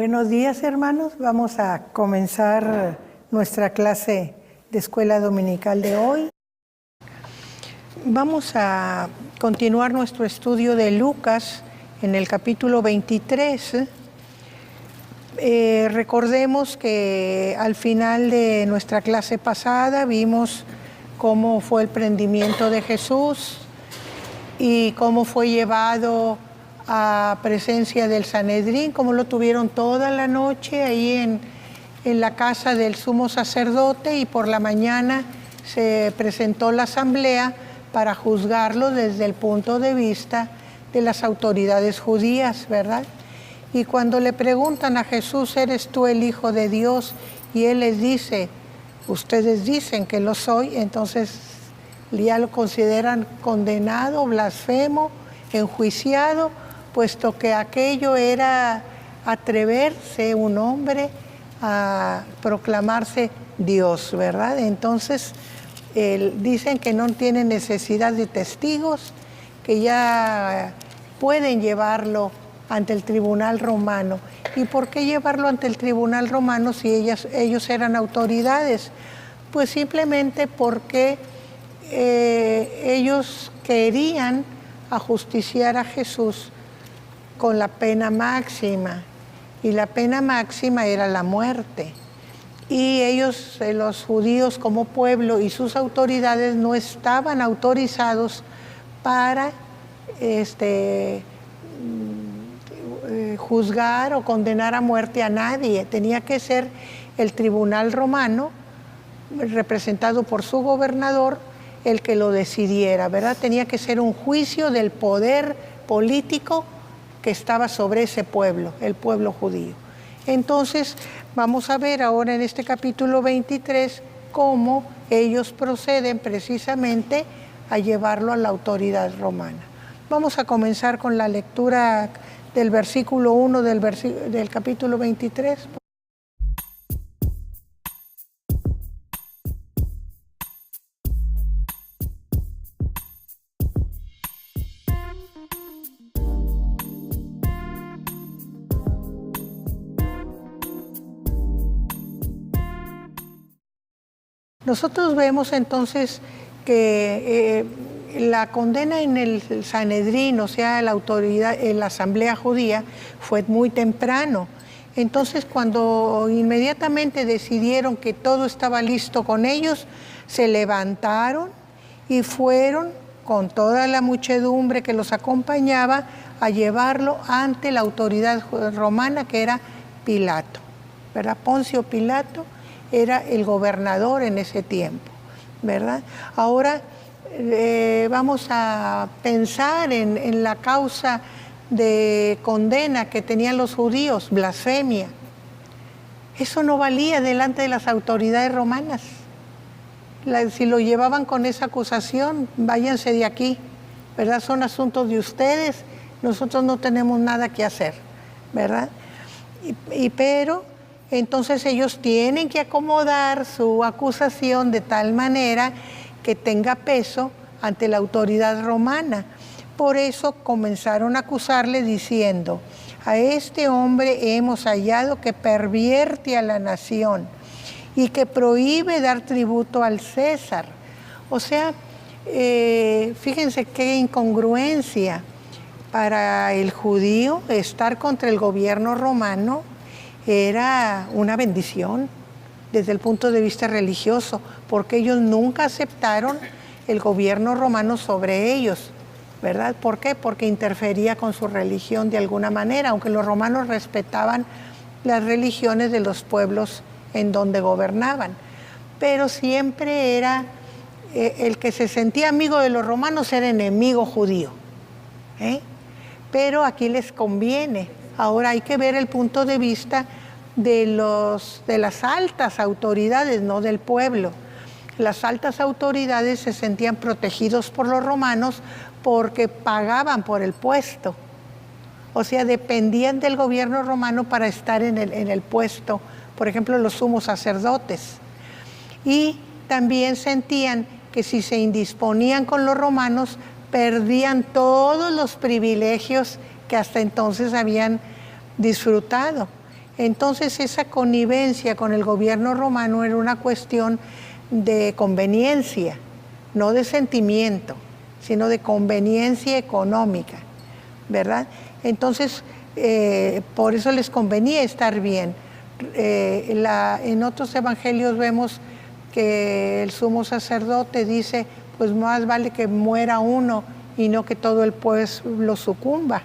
Buenos días, hermanos. Vamos a comenzar nuestra clase de escuela dominical de hoy. Vamos a continuar nuestro estudio de Lucas en el capítulo 23. Recordemos que al final de nuestra clase pasada vimos cómo fue el prendimiento de Jesús y cómo fue llevado a presencia del Sanedrín, como lo tuvieron toda la noche ahí en la casa del sumo sacerdote, y por la mañana se presentó la asamblea para juzgarlo desde el punto de vista de las autoridades judías, ¿verdad? Y cuando le preguntan a Jesús, ¿eres tú el Hijo de Dios? Y él les dice, ustedes dicen que lo soy, entonces ya lo consideran condenado, blasfemo, enjuiciado, puesto que aquello era atreverse un hombre a proclamarse Dios, ¿verdad? Entonces, dicen que no tienen necesidad de testigos, que ya pueden llevarlo ante el tribunal romano. ¿Y por qué llevarlo ante el tribunal romano si ellos eran autoridades? Pues simplemente porque ellos querían ajusticiar a Jesús con la pena máxima, y la pena máxima era la muerte. Y ellos, los judíos como pueblo y sus autoridades, no estaban autorizados para juzgar o condenar a muerte a nadie. Tenía que ser el tribunal romano, representado por su gobernador, el que lo decidiera, ¿verdad? Tenía que ser un juicio del poder político que estaba sobre ese pueblo, el pueblo judío. Entonces, vamos a ver ahora en este capítulo 23 cómo ellos proceden precisamente a llevarlo a la autoridad romana. Vamos a comenzar con la lectura del versículo 1 del capítulo 23. Nosotros vemos entonces que la condena en el Sanedrín, o sea, la autoridad, en la asamblea judía, fue muy temprano. Entonces, cuando inmediatamente decidieron que todo estaba listo con ellos, se levantaron y fueron con toda la muchedumbre que los acompañaba a llevarlo ante la autoridad romana, que era Pilato, ¿verdad? Poncio Pilato era el gobernador en ese tiempo, ¿verdad? Ahora vamos a pensar en la causa de condena que tenían los judíos, blasfemia. Eso no valía delante de las autoridades romanas. Si lo llevaban con esa acusación, váyanse de aquí, ¿verdad? Son asuntos de ustedes, nosotros no tenemos nada que hacer, ¿verdad? Pero entonces ellos tienen que acomodar su acusación de tal manera que tenga peso ante la autoridad romana. Por eso comenzaron a acusarle diciendo, a este hombre hemos hallado que pervierte a la nación y que prohíbe dar tributo al César. O sea, fíjense qué incongruencia. Para el judío estar contra el gobierno romano era una bendición desde el punto de vista religioso, porque ellos nunca aceptaron el gobierno romano sobre ellos, ¿verdad? ¿Por qué? Porque interfería con su religión de alguna manera, aunque los romanos respetaban las religiones de los pueblos en donde gobernaban. Pero siempre era el que se sentía amigo de los romanos era enemigo judío, Pero aquí les conviene. Ahora hay que ver el punto de vista de las altas autoridades, no del pueblo. Las altas autoridades se sentían protegidos por los romanos porque pagaban por el puesto. O sea, dependían del gobierno romano para estar en el puesto, por ejemplo, los sumos sacerdotes. Y también sentían que si se indisponían con los romanos, perdían todos los privilegios que hasta entonces habían disfrutado. Entonces esa connivencia con el gobierno romano era una cuestión de conveniencia, no de sentimiento, sino de conveniencia económica, ¿verdad? Entonces, por eso les convenía estar bien. En otros evangelios vemos que el sumo sacerdote dice, pues más vale que muera uno y no que todo el pueblo sucumba,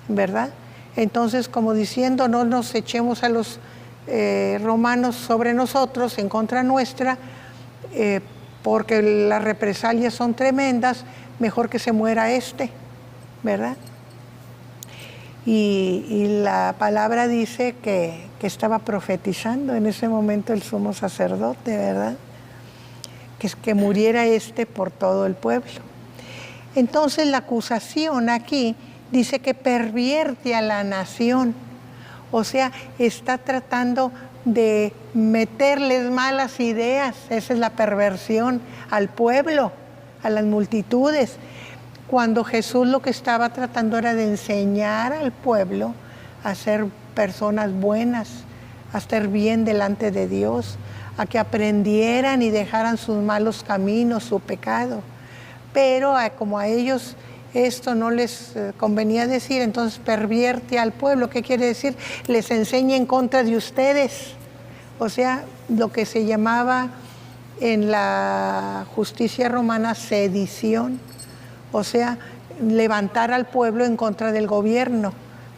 ¿verdad? Entonces, como diciendo, no nos echemos a los romanos sobre nosotros, en contra nuestra, porque las represalias son tremendas, mejor que se muera este, ¿verdad? Y la palabra dice que estaba profetizando en ese momento el sumo sacerdote, ¿verdad? Que muriera este por todo el pueblo. Entonces la acusación aquí dice que pervierte a la nación, o sea, está tratando de meterles malas ideas, esa es la perversión, al pueblo, a las multitudes, cuando Jesús lo que estaba tratando era de enseñar al pueblo a ser personas buenas, a estar bien delante de Dios, a que aprendieran y dejaran sus malos caminos, su pecado. Pero como a ellos esto no les convenía decir, entonces pervierte al pueblo. ¿Qué quiere decir? Les enseña en contra de ustedes. O sea, lo que se llamaba en la justicia romana sedición. O sea, levantar al pueblo en contra del gobierno,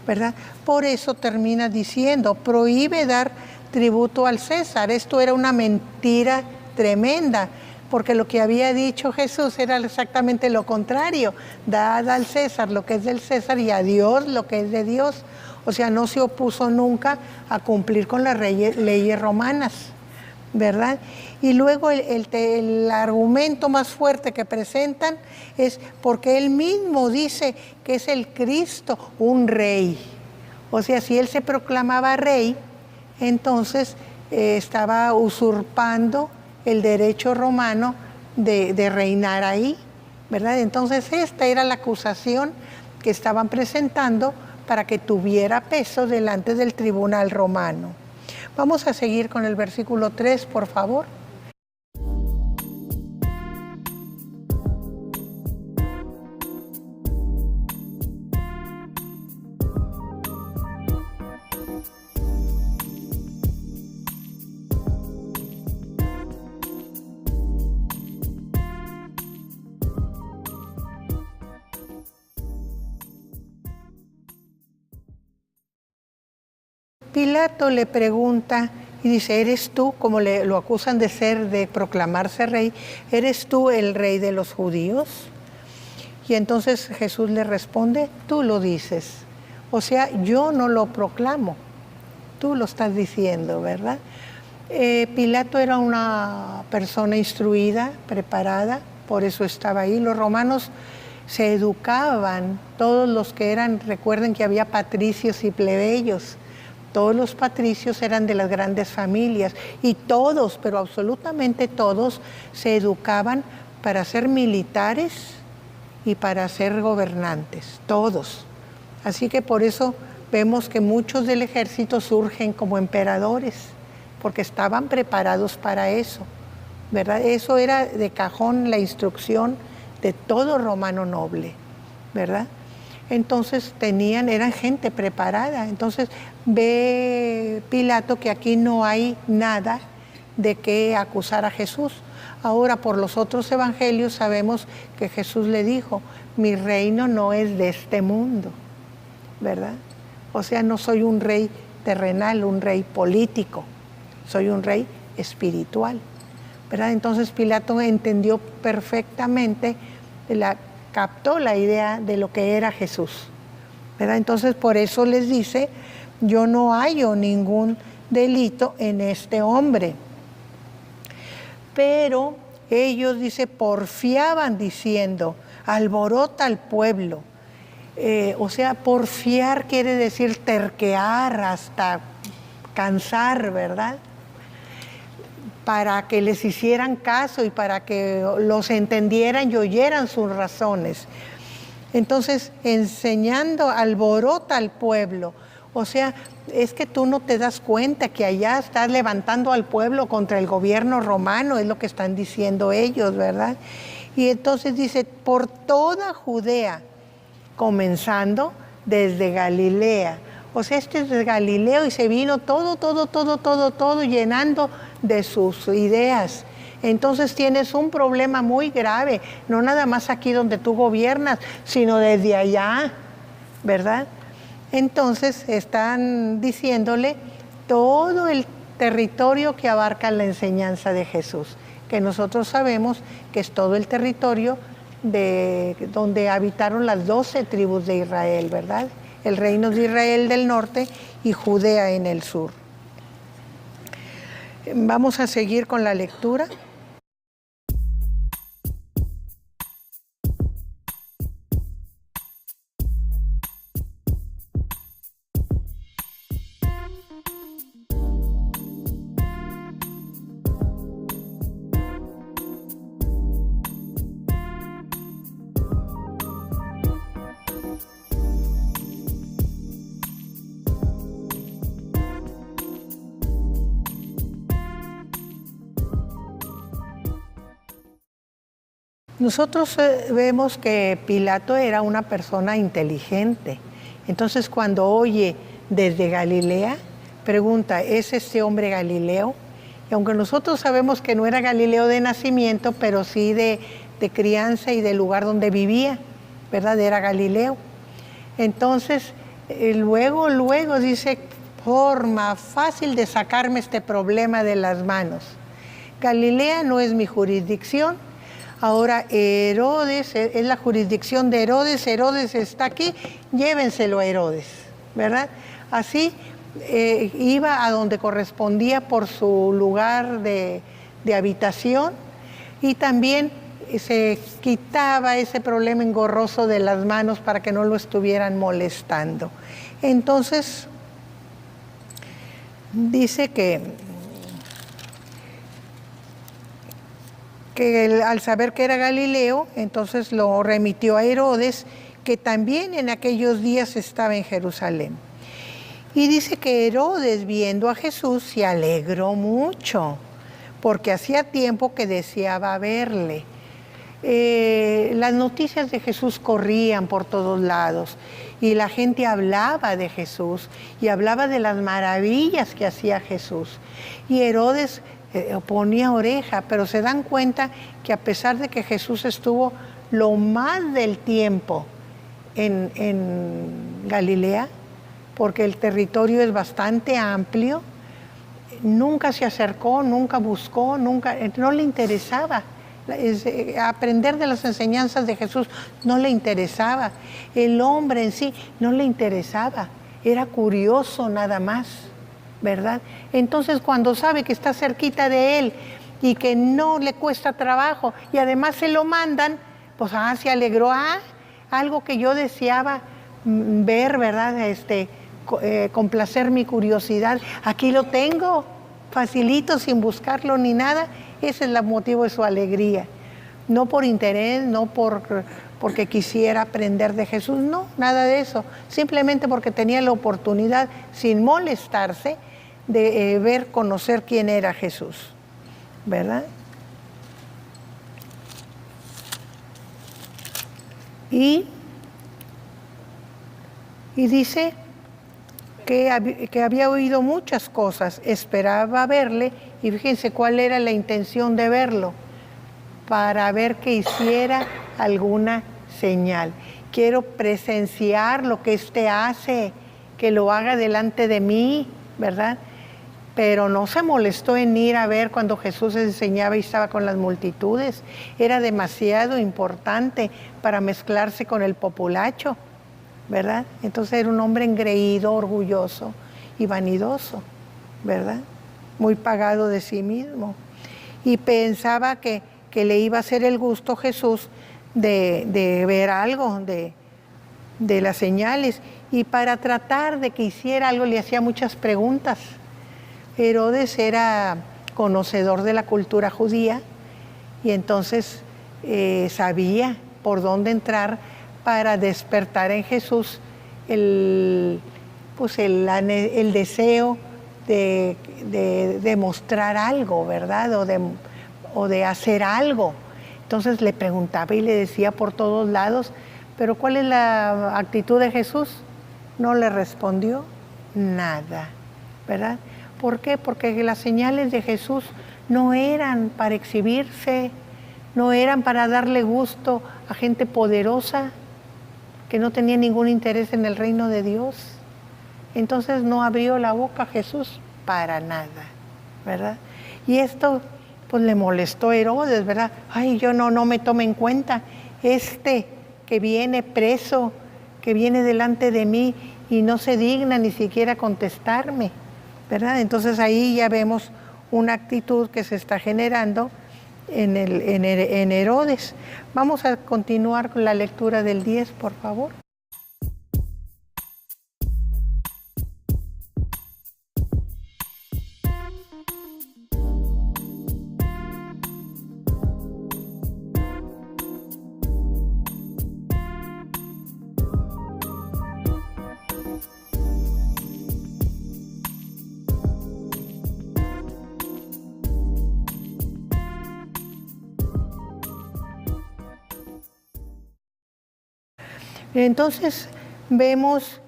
¿verdad? Por eso termina diciendo, prohíbe dar tributo al César. Esto era una mentira tremenda, porque lo que había dicho Jesús era exactamente lo contrario. Dad al César lo que es del César y a Dios lo que es de Dios. O sea, no se opuso nunca a cumplir con las leyes romanas, ¿verdad? Y luego el argumento más fuerte que presentan es porque él mismo dice que es el Cristo, un rey. O sea, si él se proclamaba rey, entonces estaba usurpando el derecho romano de reinar ahí, ¿verdad? Entonces esta era la acusación que estaban presentando para que tuviera peso delante del tribunal romano. Vamos a seguir con el versículo 3, por favor. Pilato le pregunta y dice, ¿eres tú, como lo acusan de proclamarse rey, ¿eres tú el rey de los judíos? Y entonces Jesús le responde, tú lo dices. O sea, yo no lo proclamo, tú lo estás diciendo, ¿verdad? Pilato era una persona instruida, preparada, por eso estaba ahí. Los romanos se educaban, todos los que eran, recuerden que había patricios y plebeyos. Todos los patricios eran de las grandes familias y todos, pero absolutamente todos, se educaban para ser militares y para ser gobernantes, todos. Así que por eso vemos que muchos del ejército surgen como emperadores, porque estaban preparados para eso, ¿verdad? Eso era de cajón la instrucción de todo romano noble, ¿verdad? Entonces eran gente preparada. Entonces ve Pilato que aquí no hay nada de qué acusar a Jesús. Ahora, por los otros evangelios sabemos que Jesús le dijo, mi reino no es de este mundo, ¿verdad? O sea, no soy un rey terrenal, un rey político, soy un rey espiritual, ¿verdad? Entonces Pilato entendió perfectamente captó la idea de lo que era Jesús, ¿verdad? Entonces por eso les dice, yo no hallo ningún delito en este hombre. Pero ellos, dice, porfiaban diciendo, alborota al pueblo. O sea, porfiar quiere decir terquear hasta cansar, ¿verdad? Para que les hicieran caso y para que los entendieran y oyeran sus razones. Entonces, enseñando, alborota al pueblo. O sea, es que tú no te das cuenta que allá estás levantando al pueblo contra el gobierno romano, es lo que están diciendo ellos, ¿verdad? Y entonces dice, por toda Judea, comenzando desde Galilea. O sea, este es de Galileo y se vino todo llenando de sus ideas. Entonces tienes un problema muy grave, no nada más aquí donde tú gobiernas, sino desde allá, ¿verdad? Entonces están diciéndole todo el territorio que abarca la enseñanza de Jesús, que nosotros sabemos que es todo el territorio de donde habitaron las 12 tribus de Israel, ¿verdad? El reino de Israel del norte y Judea en el sur. Vamos a seguir con la lectura. Nosotros vemos que Pilato era una persona inteligente. Entonces, cuando oye desde Galilea, pregunta, ¿es este hombre Galileo? Y aunque nosotros sabemos que no era Galileo de nacimiento, pero sí de crianza y del lugar donde vivía, ¿verdad? Era Galileo. Entonces, luego dice, forma fácil de sacarme este problema de las manos. Galilea no es mi jurisdicción. Ahora Herodes, es la jurisdicción de Herodes, Herodes está aquí, llévenselo a Herodes, ¿verdad? Así iba a donde correspondía por su lugar de habitación y también se quitaba ese problema engorroso de las manos para que no lo estuvieran molestando. Entonces, dice que al saber que era Galileo, entonces lo remitió a Herodes, que también en aquellos días estaba en Jerusalén. Y dice que Herodes, viendo a Jesús, se alegró mucho, porque hacía tiempo que deseaba verle. Las noticias de Jesús corrían por todos lados, y la gente hablaba de Jesús, y hablaba de las maravillas que hacía Jesús. Y Herodes ponía oreja, pero se dan cuenta que a pesar de que Jesús estuvo lo más del tiempo en Galilea, porque el territorio es bastante amplio, nunca se acercó, nunca buscó, no le interesaba. Aprender de las enseñanzas de Jesús no le interesaba. El hombre en sí no le interesaba, era curioso nada más, ¿verdad? Entonces, cuando sabe que está cerquita de él y que no le cuesta trabajo y además se lo mandan, pues se alegró. Algo que yo deseaba ver, ¿verdad? Complacer mi curiosidad. Aquí lo tengo, facilito, sin buscarlo ni nada. Ese es el motivo de su alegría. No por interés, no porque quisiera aprender de Jesús, no, nada de eso. Simplemente porque tenía la oportunidad, sin molestarse, de conocer quién era Jesús, ¿verdad? Y dice que había oído muchas cosas, esperaba verle, y fíjense cuál era la intención de verlo, para ver que hiciera alguna señal. Quiero presenciar lo que éste hace, que lo haga delante de mí, ¿verdad? Pero no se molestó en ir a ver cuando Jesús enseñaba y estaba con las multitudes. Era demasiado importante para mezclarse con el populacho, ¿verdad? Entonces era un hombre engreído, orgulloso y vanidoso, ¿verdad? Muy pagado de sí mismo. Y pensaba que le iba a hacer el gusto Jesús de ver algo, de las señales. Y para tratar de que hiciera algo le hacía muchas preguntas. Herodes era conocedor de la cultura judía y entonces sabía por dónde entrar para despertar en Jesús pues el deseo de demostrar algo, ¿verdad? O de hacer algo. Entonces le preguntaba y le decía por todos lados, pero ¿cuál es la actitud de Jesús? No le respondió nada, ¿verdad? ¿Por qué? Porque las señales de Jesús no eran para exhibirse, no eran para darle gusto a gente poderosa que no tenía ningún interés en el reino de Dios. Entonces no abrió la boca Jesús para nada, ¿verdad? Y esto pues le molestó a Herodes, ¿verdad? Ay, yo no me tome en cuenta que viene preso, que viene delante de mí y no se digna ni siquiera contestarme, ¿verdad? Entonces ahí ya vemos una actitud que se está generando en Herodes. Vamos a continuar con la lectura del 10, por favor. Entonces vemos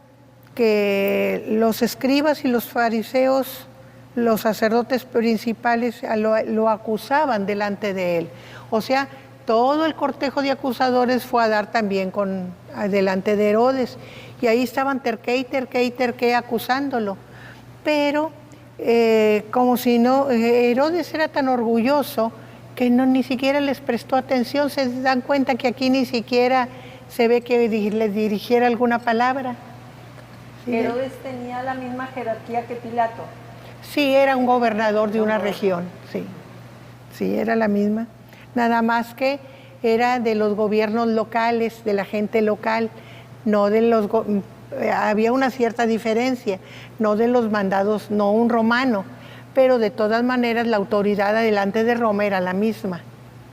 que los escribas y los fariseos, los sacerdotes principales, lo acusaban delante de él. O sea, todo el cortejo de acusadores fue a dar también delante de Herodes. Y ahí estaban terqué acusándolo. Pero como si no, Herodes era tan orgulloso que ni siquiera les prestó atención. Se dan cuenta que aquí ni siquiera se ve que les dirigiera alguna palabra. ¿Sí? Herodes tenía la misma jerarquía que Pilato. Sí, era un gobernador de una región, sí, era la misma. Nada más que era de los gobiernos locales, de la gente local, no de los... había una cierta diferencia, no de los mandados, no un romano, pero de todas maneras la autoridad adelante de Roma era la misma,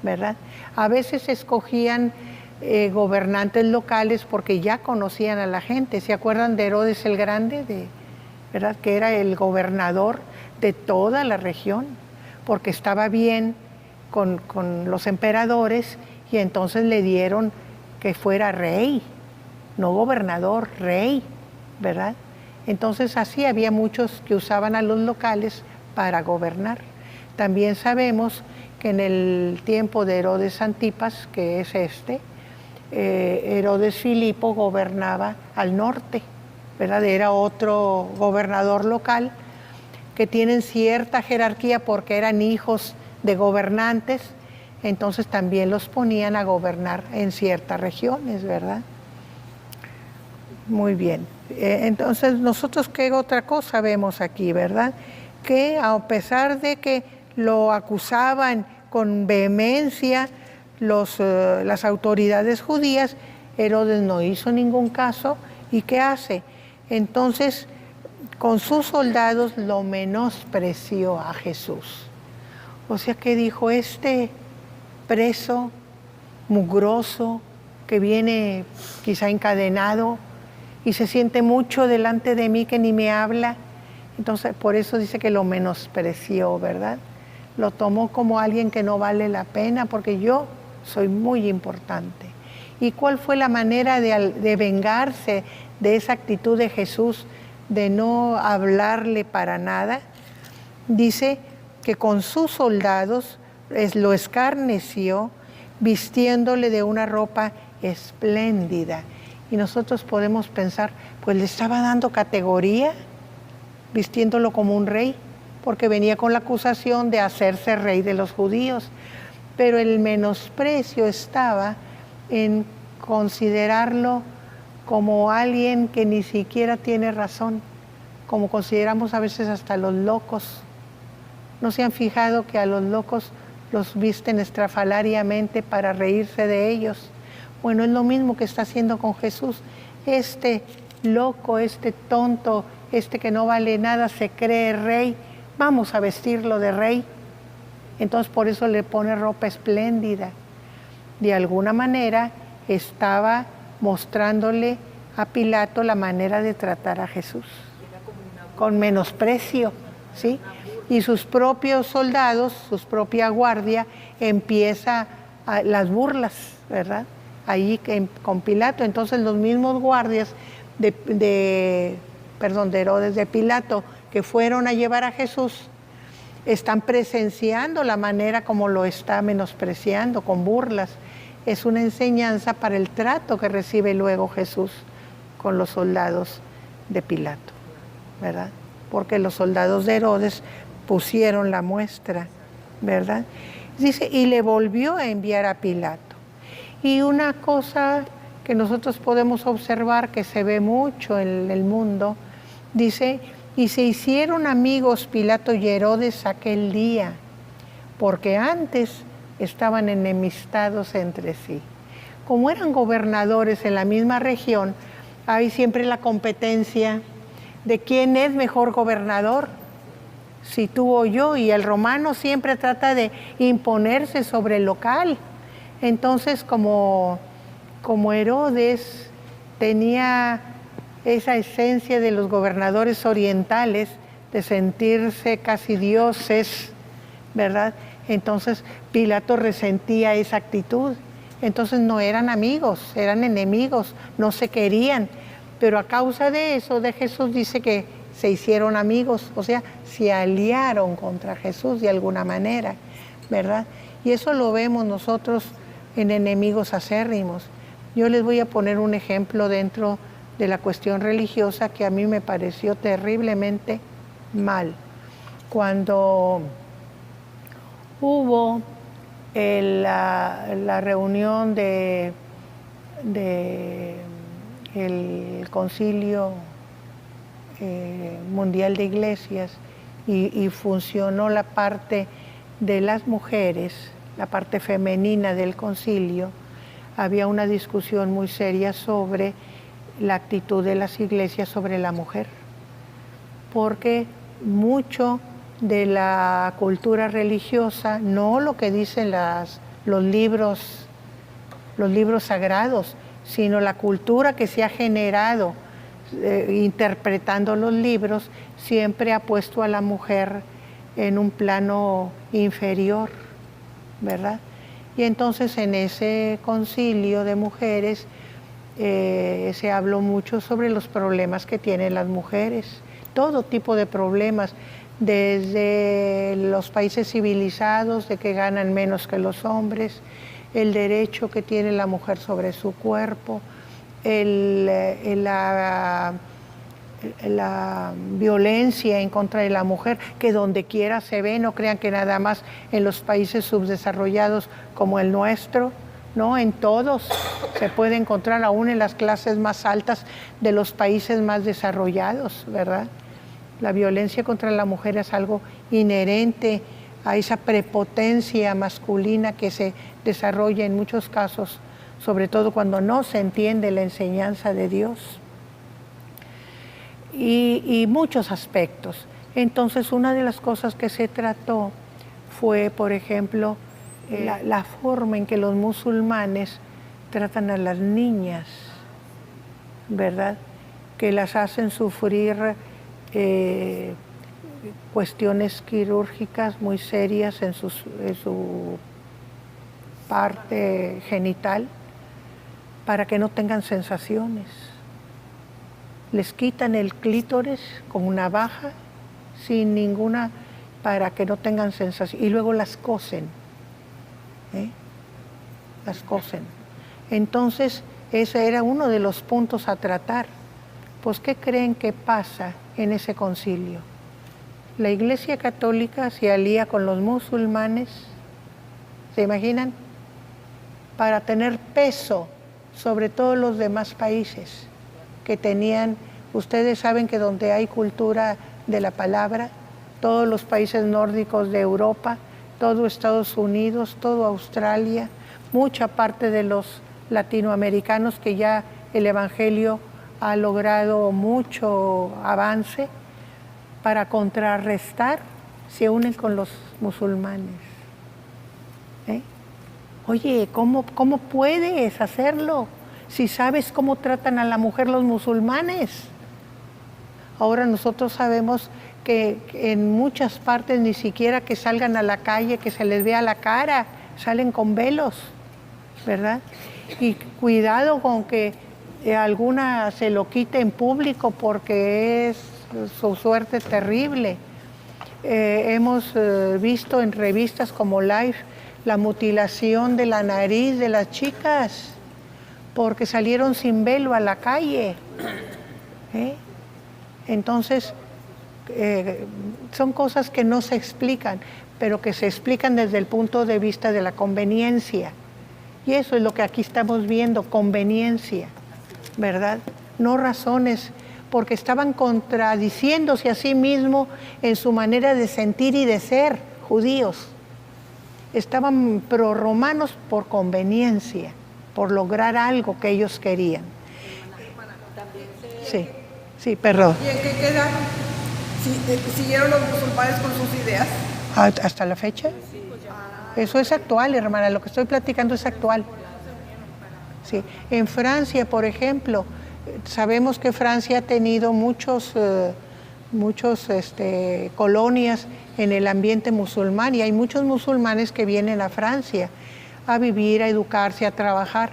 ¿verdad? A veces escogían gobernantes locales porque ya conocían a la gente. ¿Se acuerdan de Herodes el Grande? ¿Verdad? Que era el gobernador de toda la región, porque estaba bien con los emperadores y entonces le dieron que fuera rey, no gobernador, rey, ¿verdad? Entonces así había muchos que usaban a los locales para gobernar. También sabemos que en el tiempo de Herodes Antipas, que es Herodes Filipo gobernaba al norte, ¿verdad? Era otro gobernador local que tienen cierta jerarquía porque eran hijos de gobernantes, entonces también los ponían a gobernar en ciertas regiones, ¿verdad? Muy bien. Entonces nosotros qué otra cosa vemos aquí, ¿verdad? Que a pesar de que lo acusaban con vehemencia las autoridades judías, Herodes no hizo ningún caso. ¿Y qué hace? Entonces, con sus soldados lo menospreció a Jesús. O sea que dijo, preso, mugroso, que viene quizá encadenado y se siente mucho delante de mí que ni me habla. Entonces, por eso dice que lo menospreció, ¿verdad? Lo tomó como alguien que no vale la pena porque yo soy muy importante. ¿Y cuál fue la manera de vengarse de esa actitud de Jesús de no hablarle para nada? Dice que con sus soldados lo escarneció vistiéndole de una ropa espléndida. Y nosotros podemos pensar, pues le estaba dando categoría, vistiéndolo como un rey, porque venía con la acusación de hacerse rey de los judíos. Pero el menosprecio estaba en considerarlo como alguien que ni siquiera tiene razón, como consideramos a veces hasta los locos. ¿No se han fijado que a los locos los visten estrafalariamente para reírse de ellos? Bueno, es lo mismo que está haciendo con Jesús. Loco, tonto, que no vale nada, se cree rey, vamos a vestirlo de rey. Entonces por eso le pone ropa espléndida. De alguna manera estaba mostrándole a Pilato la manera de tratar a Jesús. con menosprecio, ¿sí? Y sus propios soldados, su propia guardia, empieza las burlas, ¿verdad? Ahí con Pilato. Entonces los mismos guardias de Herodes, de Pilato, que fueron a llevar a Jesús, están presenciando la manera como lo está menospreciando, con burlas. Es una enseñanza para el trato que recibe luego Jesús con los soldados de Pilato, ¿verdad? Porque los soldados de Herodes pusieron la muestra, ¿verdad? Dice, y le volvió a enviar a Pilato. Y una cosa que nosotros podemos observar que se ve mucho en el mundo, dice, y se hicieron amigos Pilato y Herodes aquel día, porque antes estaban enemistados entre sí. Como eran gobernadores en la misma región, hay siempre la competencia de quién es mejor gobernador, si tú o yo, y el romano siempre trata de imponerse sobre el local. Entonces, como Herodes tenía esa esencia de los gobernadores orientales, de sentirse casi dioses, ¿verdad? Entonces Pilato resentía esa actitud. Entonces no eran amigos, eran enemigos, no se querían. Pero a causa de eso, de Jesús dice que se hicieron amigos, o sea, se aliaron contra Jesús de alguna manera, ¿verdad? Y eso lo vemos nosotros en enemigos acérrimos. Yo les voy a poner un ejemplo dentro de la cuestión religiosa que a mí me pareció terriblemente mal. Cuando hubo la reunión del Concilio Mundial de Iglesias y funcionó la parte de las mujeres, la parte femenina del concilio, había una discusión muy seria sobre la actitud de las iglesias sobre la mujer, porque mucho de la cultura religiosa, no lo que dicen los libros sagrados, sino la cultura que se ha generado interpretando los libros, siempre ha puesto a la mujer en un plano inferior, ¿verdad? Y entonces en ese concilio de mujeres se habló mucho sobre los problemas que tienen las mujeres, todo tipo de problemas, desde los países civilizados, de que ganan menos que los hombres, el derecho que tiene la mujer sobre su cuerpo, la violencia en contra de la mujer, que donde quiera se ve, no crean que nada más en los países subdesarrollados como el nuestro, no, en todos se puede encontrar, aún en las clases más altas de los países más desarrollados, ¿verdad? La violencia contra la mujer es algo inherente a esa prepotencia masculina que se desarrolla en muchos casos, sobre todo cuando no se entiende la enseñanza de Dios. Y muchos aspectos. Entonces, una de las cosas que se trató fue, por ejemplo, la forma en que los musulmanes tratan a las niñas, ¿verdad? Que las hacen sufrir cuestiones quirúrgicas muy serias en su parte genital para que no tengan sensaciones. Les quitan el clítoris con una navaja sin ninguna, para que no tengan sensación, y luego las cosen, las cosen. Entonces ese era uno de los puntos a tratar. Pues ¿qué creen que pasa en ese concilio? La Iglesia Católica se alía con los musulmanes, ¿se imaginan? Para tener peso sobre todos los demás países que tenían. Ustedes saben que donde hay cultura de la palabra, todos los países nórdicos de Europa, todo Estados Unidos, todo Australia, mucha parte de los latinoamericanos, que ya el Evangelio ha logrado mucho avance, para contrarrestar, se unen con los musulmanes. Oye, ¿cómo puedes hacerlo si sabes cómo tratan a la mujer los musulmanes? Ahora nosotros sabemos que en muchas partes ni siquiera que salgan a la calle, que se les vea la cara, salen con velos, ¿verdad? Y cuidado con que alguna se lo quite en público porque es su suerte terrible. Hemos visto en revistas como Life la mutilación de la nariz de las chicas porque salieron sin velo a la calle. Entonces, son cosas que no se explican, pero que se explican desde el punto de vista de la conveniencia. Y eso es lo que aquí estamos viendo, conveniencia, ¿verdad? No razones, porque estaban contradiciéndose a sí mismos en su manera de sentir y de ser judíos. Estaban prorromanos por conveniencia, por lograr algo que ellos querían. Sí, sí, perdón. ¿Y en qué quedaron? ¿Siguieron los musulmanes con sus ideas? ¿Hasta la fecha? Eso es actual, hermana, lo que estoy platicando es actual. Sí. En Francia, por ejemplo, sabemos que Francia ha tenido muchos colonias en el ambiente musulmán y hay muchos musulmanes que vienen a Francia a vivir, a educarse, a trabajar.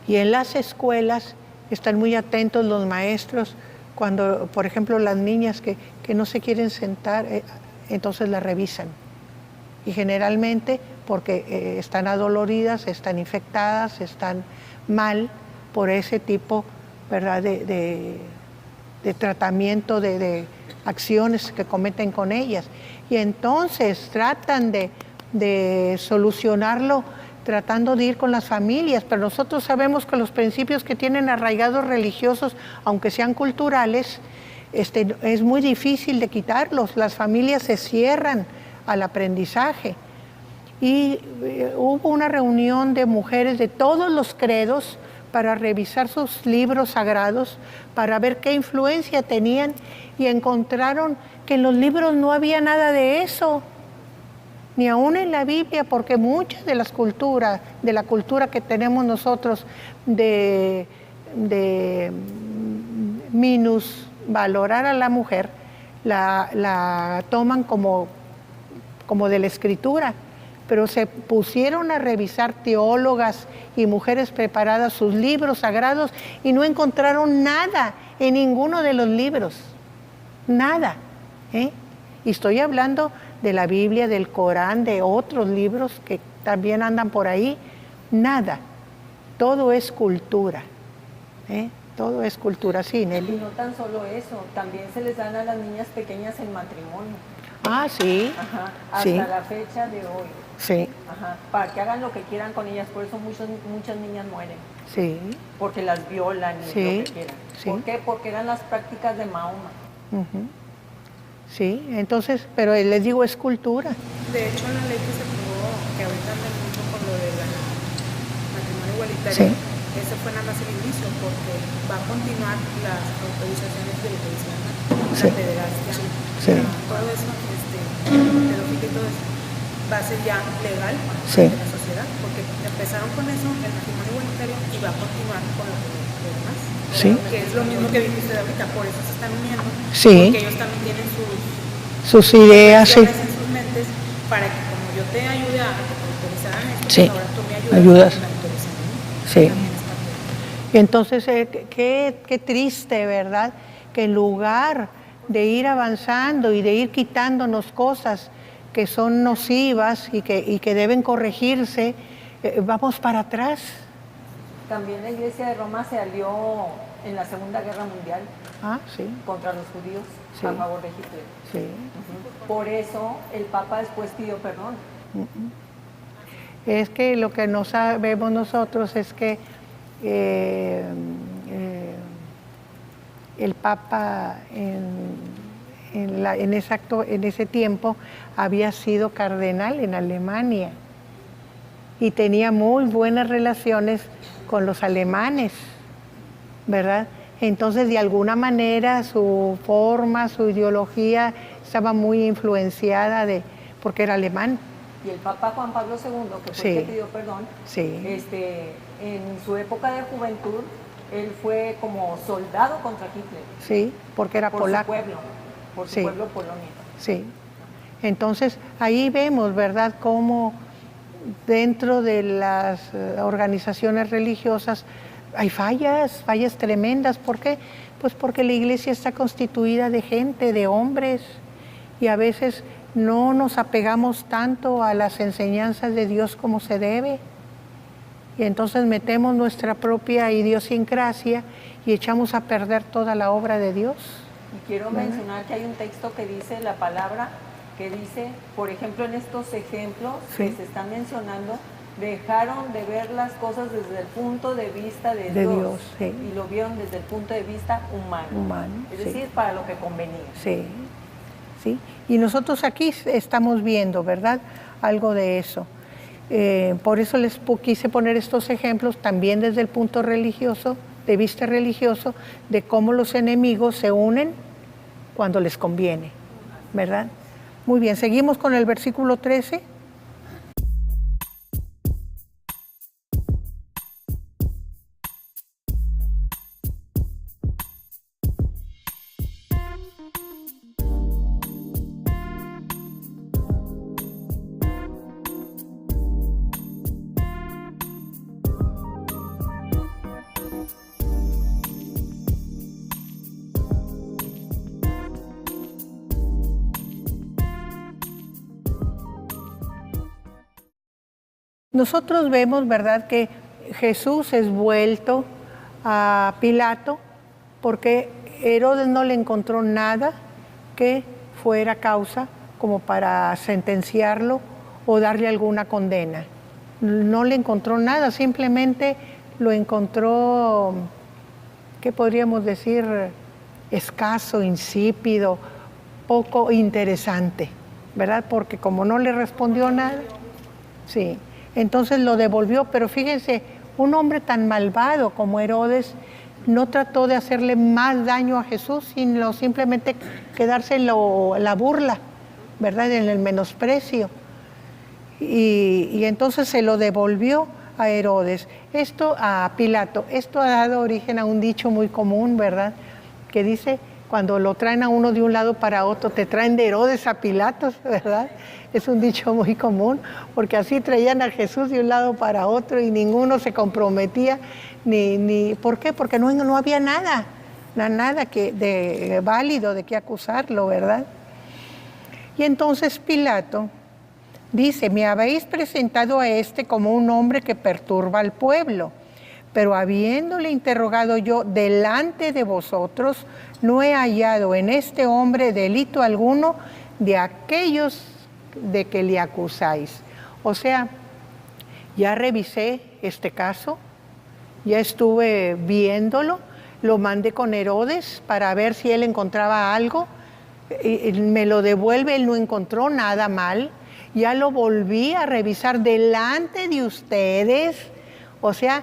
Y en las escuelas están muy atentos los maestros cuando, por ejemplo, las niñas que no se quieren sentar, entonces las revisan. Y generalmente porque están adoloridas, están infectadas, están mal por ese tipo, ¿verdad?, de tratamiento, de acciones que cometen con ellas. Y entonces tratan de solucionarlo tratando de ir con las familias, pero nosotros sabemos que los principios que tienen arraigados religiosos, aunque sean culturales, es muy difícil de quitarlos. Las familias se cierran al aprendizaje. Y hubo una reunión de mujeres de todos los credos para revisar sus libros sagrados, para ver qué influencia tenían, y encontraron que en los libros no había nada de eso, ni aún en la Biblia, porque muchas de las culturas, de la cultura que tenemos nosotros de minusvalorar a la mujer, la toman como de la Escritura, pero se pusieron a revisar teólogas y mujeres preparadas sus libros sagrados y no encontraron nada en ninguno de los libros, nada. Y estoy hablando de la Biblia, del Corán, de otros libros que también andan por ahí, nada. Todo es cultura, todo es cultura, sí, Nelly. Y no tan solo eso, también se les dan a las niñas pequeñas en matrimonio. Ah, sí. Ajá, hasta sí. la fecha de hoy. Sí. Ajá, para que hagan lo que quieran con ellas, por eso muchas niñas mueren. Sí. Porque las violan y Sí, lo que quieran. sí. ¿Por qué? Porque eran las prácticas de Mahoma. Uh-huh. Sí, entonces, pero les digo, es cultura. De hecho, la ley que se aprobó, que ahorita anda mucho con lo del matrimonio igualitario, Sí. ese fue nada más el inicio, porque va a continuar las autorizaciones de lo que dice Sí. la pederastia, Sí. todo eso, pedofilia y todo eso, va a ser ya legal Sí. en la sociedad, porque empezaron con eso, el matrimonio igualitario, y va a continuar con lo demás. Sí. Que es lo mismo que dijiste ahorita, por eso se están uniendo, Sí. porque ellos también tienen Sus ideas, sí. en sus mentes, para que como yo te ayude a que te autorizaran esto, Sí. ahora tú me ayudas. A que me autoricen a mí. Sí. También está bien. Y entonces, qué triste, ¿verdad? Que en lugar de ir avanzando y de ir quitándonos cosas que son nocivas y que deben corregirse, vamos para atrás. También la Iglesia de Roma se alió en la Segunda Guerra Mundial Ah, sí, contra los judíos Sí. a favor de Hitler. sí. Ujú. Por eso el Papa después pidió perdón. Es que lo que no sabemos nosotros es que el Papa en ese tiempo había sido cardenal en Alemania y tenía muy buenas relaciones con los alemanes, ¿verdad? Entonces, de alguna manera, su forma, su ideología estaba muy influenciada porque era alemán. Y el Papa Juan Pablo II, que fue Sí. el que pidió perdón, Sí. en su época de juventud él fue como soldado contra Hitler. Sí, porque era polaco. Por su Sí. pueblo Polonia. Sí. Entonces, ahí vemos, ¿verdad?, cómo dentro de las organizaciones religiosas hay fallas tremendas. ¿Por qué? Pues porque la iglesia está constituida de gente, de hombres, y a veces no nos apegamos tanto a las enseñanzas de Dios como se debe. Y entonces metemos nuestra propia idiosincrasia y echamos a perder toda la obra de Dios. Y quiero mencionar que hay un texto que dice la palabra, que dice, por ejemplo, en estos ejemplos que se están mencionando, dejaron de ver las cosas desde el punto de vista de Dios sí. Y lo vieron desde el punto de vista humano. Es decir, para lo que convenía. Sí, sí. Y nosotros aquí estamos viendo, ¿verdad?, algo de eso. Por eso les quise poner estos ejemplos también desde el punto religioso, de vista religioso, de cómo los enemigos se unen cuando les conviene, ¿verdad? Muy bien, seguimos con el versículo 13. Nosotros vemos, ¿verdad?, que Jesús es vuelto a Pilato porque Herodes no le encontró nada que fuera causa como para sentenciarlo o darle alguna condena. No le encontró nada, simplemente lo encontró, ¿qué podríamos decir?, escaso, insípido, poco interesante, ¿verdad? Porque como no le respondió nada, sí. Entonces lo devolvió, pero fíjense, un hombre tan malvado como Herodes no trató de hacerle más daño a Jesús, sino simplemente quedarse en la burla, ¿verdad?, en el menosprecio. Y entonces se lo devolvió a Herodes, a Pilato. Esto ha dado origen a un dicho muy común, ¿verdad?, que dice, cuando lo traen a uno de un lado para otro, te traen de Herodes a Pilatos, ¿verdad? Es un dicho muy común, porque así traían a Jesús de un lado para otro y ninguno se comprometía, ¿por qué? Porque no había nada de válido de qué acusarlo, ¿verdad? Y entonces Pilato dice, me habéis presentado a este como un hombre que perturba al pueblo, pero habiéndole interrogado yo delante de vosotros, no he hallado en este hombre delito alguno de aquellos de que le acusáis. O sea, ya revisé este caso, ya estuve viéndolo, lo mandé con Herodes para ver si él encontraba algo, me lo devuelve, él no encontró nada mal, ya lo volví a revisar delante de ustedes, o sea,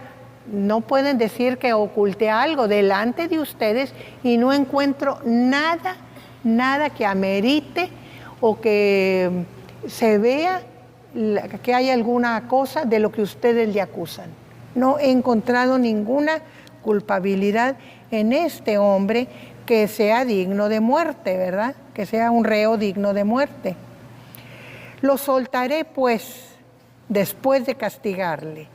no pueden decir que oculté algo delante de ustedes y no encuentro nada que amerite o que se vea que hay alguna cosa de lo que ustedes le acusan. No he encontrado ninguna culpabilidad en este hombre que sea digno de muerte, ¿verdad? Que sea un reo digno de muerte. Lo soltaré, pues, después de castigarle.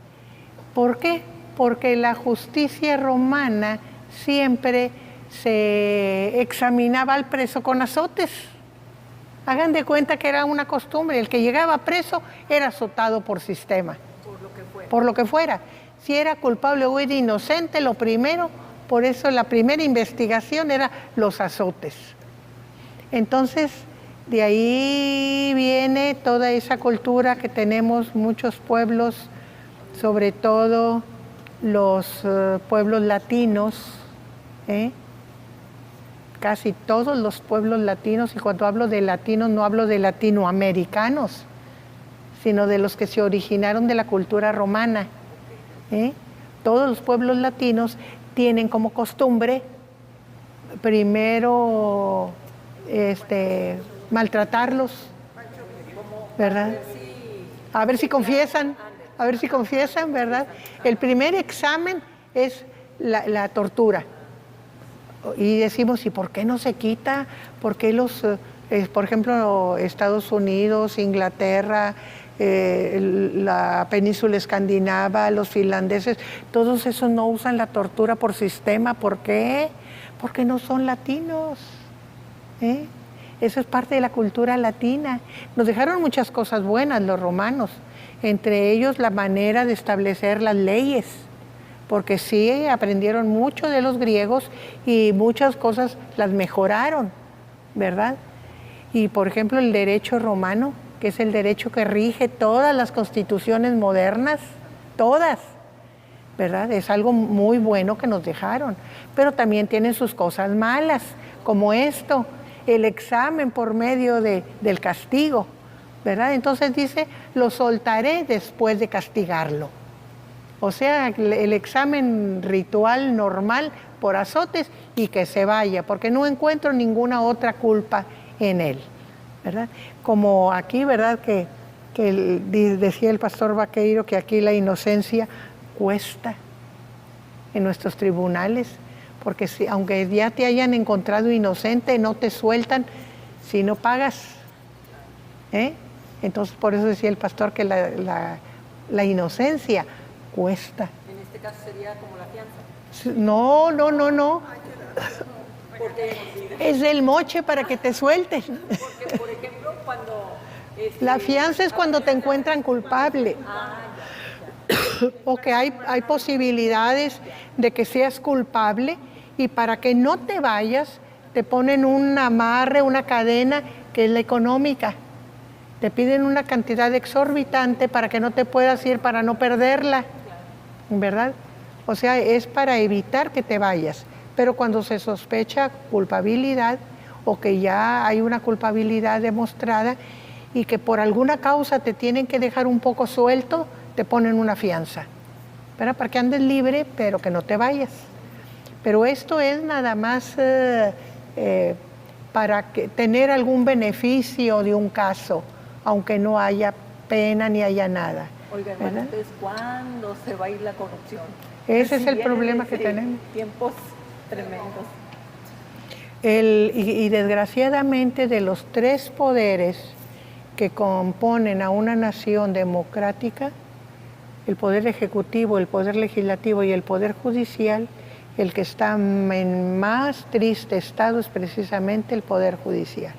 ¿Por qué? Porque la justicia romana siempre se examinaba al preso con azotes. Hagan de cuenta que era una costumbre, el que llegaba preso era azotado por sistema. Por lo que fuera. Si era culpable o era inocente, lo primero, por eso la primera investigación era los azotes. Entonces, de ahí viene toda esa cultura que tenemos muchos pueblos, sobre todo los pueblos latinos, casi todos los pueblos latinos, y cuando hablo de latinos no hablo de latinoamericanos, sino de los que se originaron de la cultura romana. Todos los pueblos latinos tienen como costumbre primero maltratarlos, ¿verdad? A ver si confiesan, ¿verdad? El primer examen es la tortura. Y decimos, ¿y por qué no se quita? ¿Por qué por ejemplo, Estados Unidos, Inglaterra, la península escandinava, los finlandeses, todos esos no usan la tortura por sistema? ¿Por qué? Porque no son latinos. Eso es parte de la cultura latina. Nos dejaron muchas cosas buenas los romanos, entre ellos la manera de establecer las leyes, porque sí aprendieron mucho de los griegos y muchas cosas las mejoraron, ¿verdad? Y por ejemplo el derecho romano, que es el derecho que rige todas las constituciones modernas, todas, ¿verdad? Es algo muy bueno que nos dejaron, pero también tienen sus cosas malas, como esto, el examen por medio del castigo, ¿verdad? Entonces dice, lo soltaré después de castigarlo. O sea, el examen ritual normal por azotes y que se vaya, porque no encuentro ninguna otra culpa en él, ¿verdad? Como aquí, ¿verdad? Que decía el pastor Vaqueiro que aquí la inocencia cuesta en nuestros tribunales, porque aunque ya te hayan encontrado inocente, no te sueltan si no pagas. Entonces, por eso decía el pastor que la inocencia cuesta. En este caso sería como la fianza. No. Es el moche para que te suelten. Porque, por ejemplo, cuando... La fianza es cuando te encuentran culpable. O que hay posibilidades de que seas culpable y para que no te vayas te ponen un amarre, una cadena que es la económica. Te piden una cantidad exorbitante para que no te puedas ir, para no perderla, ¿verdad? O sea, es para evitar que te vayas. Pero cuando se sospecha culpabilidad o que ya hay una culpabilidad demostrada y que por alguna causa te tienen que dejar un poco suelto, te ponen una fianza, ¿verdad? Para que andes libre, pero que no te vayas. Pero esto es nada más para tener algún beneficio de un caso, aunque no haya pena ni haya nada. Oiga, hermano, entonces, ¿cuándo se va a ir la corrupción? Ese es el problema que tenemos. Tiempos tremendos. Y desgraciadamente de los tres poderes que componen a una nación democrática, el poder ejecutivo, el poder legislativo y el poder judicial, el que está en más triste estado es precisamente el poder judicial,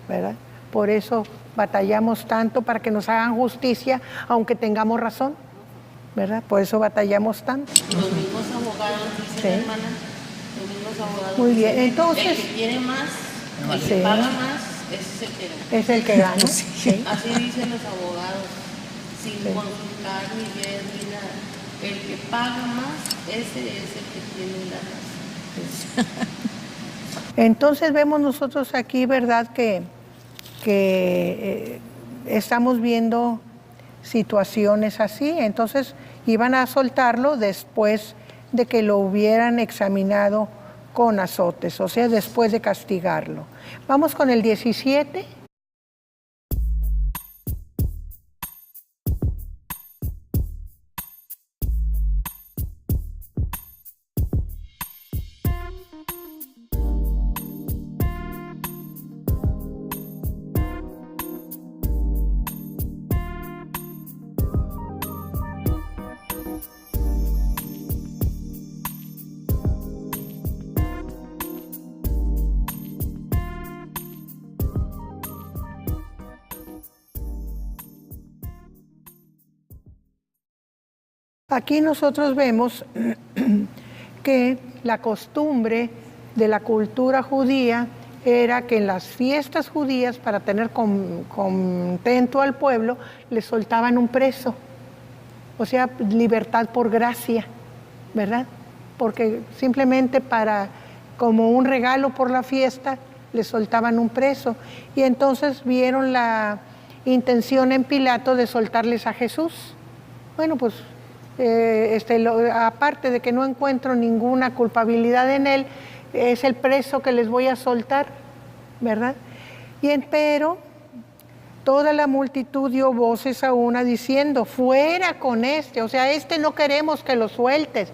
¿verdad? Por eso batallamos tanto para que nos hagan justicia, aunque tengamos razón, ¿verdad? Por eso batallamos tanto. Los mismos abogados, dice la hermana, los mismos abogados. Muy bien, entonces... El que tiene más, el que paga más, ese es el que gana. Es el que gana, sí. Así dicen los abogados, sin consultar ni ver ni nada. El que paga más, ese es el que tiene la razón. Entonces vemos nosotros aquí, ¿verdad?, que estamos viendo situaciones así. Entonces iban a soltarlo después de que lo hubieran examinado con azotes, o sea, después de castigarlo. Vamos con el 17. Aquí nosotros vemos que la costumbre de la cultura judía era que en las fiestas judías, para tener contento al pueblo, le soltaban un preso, o sea, libertad por gracia, ¿verdad? Porque simplemente como un regalo por la fiesta, le soltaban un preso. Y entonces vieron la intención en Pilato de soltarles a Jesús. Bueno, pues aparte de que no encuentro ninguna culpabilidad en él, es el preso que les voy a soltar, ¿verdad? Pero toda la multitud dio voces a una diciendo, fuera con este, o sea, no queremos que lo sueltes.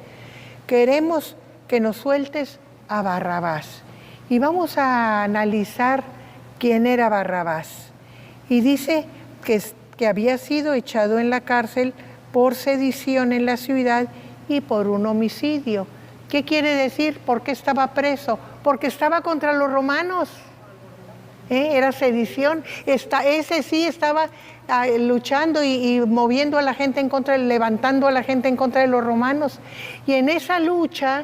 queremos que nos sueltes a Barrabás. Y vamos a analizar quién era Barrabás. Y dice que había sido echado en la cárcel por sedición en la ciudad y por un homicidio. ¿Qué quiere decir? ¿Por qué estaba preso? Porque estaba contra los romanos. Era sedición. Ese sí estaba luchando y moviendo a la gente en contra, levantando a la gente en contra de los romanos. Y en esa lucha,